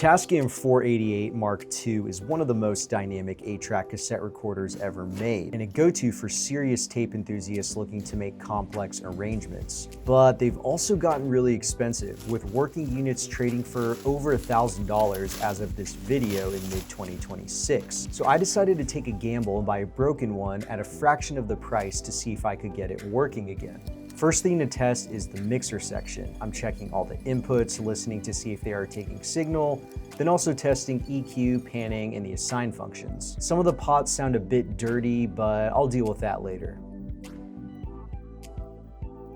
The Tascam 488 Mark II is one of the most dynamic 8-track cassette recorders ever made, and a go-to for serious tape enthusiasts looking to make complex arrangements. But they've also gotten really expensive, with working units trading for over $1,000 as of this video in mid-2026. So I decided to take a gamble and buy a broken one at a fraction of the price to see if I could get it working again. First thing to test is the mixer section. I'm checking all the inputs, listening to see if they are taking signal, then also testing EQ, panning, and the assign functions. Some of the pots sound a bit dirty, but I'll deal with that later.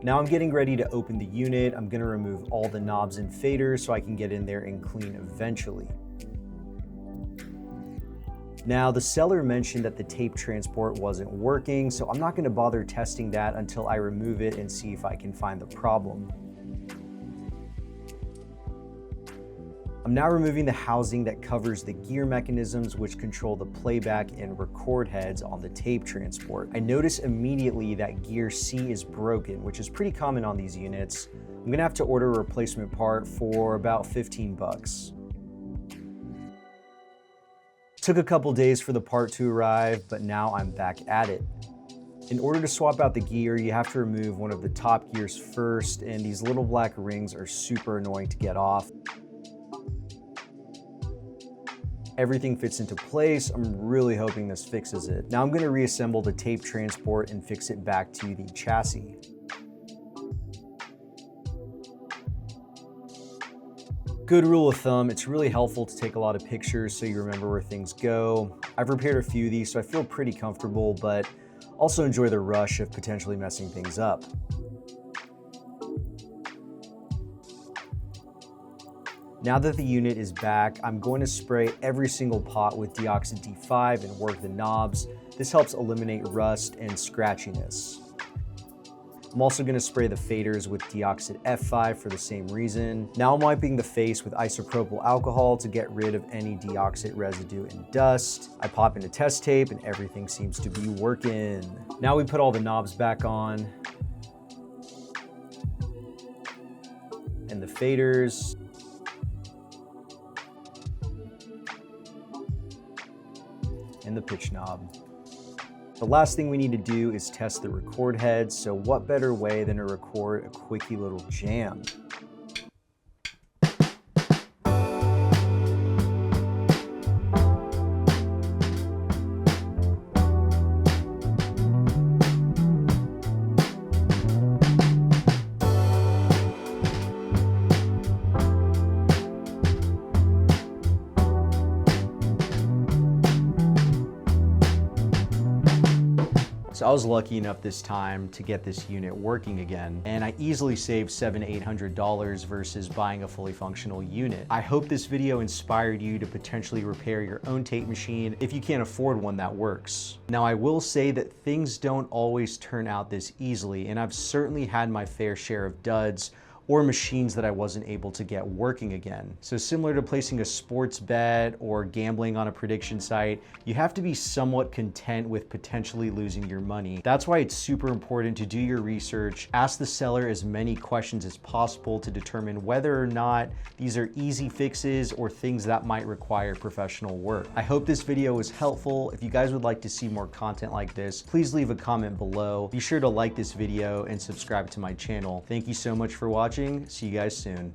Now I'm getting ready to open the unit. I'm gonna remove all the knobs and faders so I can get in there and clean eventually. Now, the seller mentioned that the tape transport wasn't working, so I'm not gonna bother testing that until I remove it and see if I can find the problem. I'm now removing the housing that covers the gear mechanisms which control the playback and record heads on the tape transport. I notice immediately that gear C is broken, which is pretty common on these units. I'm gonna have to order a replacement part for about 15 bucks. Took a couple days for the part to arrive, but now I'm back at it. In order to swap out the gear, you have to remove one of the top gears first, and these little black rings are super annoying to get off. Everything fits into place. I'm really hoping this fixes it. Now I'm gonna reassemble the tape transport and fix it back to the chassis. Good rule of thumb, it's really helpful to take a lot of pictures so you remember where things go. I've repaired a few of these, so I feel pretty comfortable, but also enjoy the rush of potentially messing things up. Now that the unit is back, I'm going to spray every single pot with Deoxit D5 and work the knobs. This helps eliminate rust and scratchiness. I'm also going to spray the faders with Deoxit F5 for the same reason. Now I'm wiping the face with isopropyl alcohol to get rid of any deoxit residue and dust. I pop into test tape and everything seems to be working. Now we put all the knobs back on. And the faders. And the pitch knob. The last thing we need to do is test the record heads, so what better way than to record a quickie little jam? So I was lucky enough this time to get this unit working again, and I easily saved $700 to $800 versus buying a fully functional unit. I hope this video inspired you to potentially repair your own tape machine if you can't afford one that works. Now I will say that things don't always turn out this easily, and I've certainly had my fair share of duds or machines that I wasn't able to get working again. So similar to placing a sports bet or gambling on a prediction site, you have to be somewhat content with potentially losing your money. That's why it's super important to do your research, ask the seller as many questions as possible to determine whether or not these are easy fixes or things that might require professional work. I hope this video was helpful. If you guys would like to see more content like this, please leave a comment below. Be sure to like this video and subscribe to my channel. Thank you so much for watching. See you guys soon.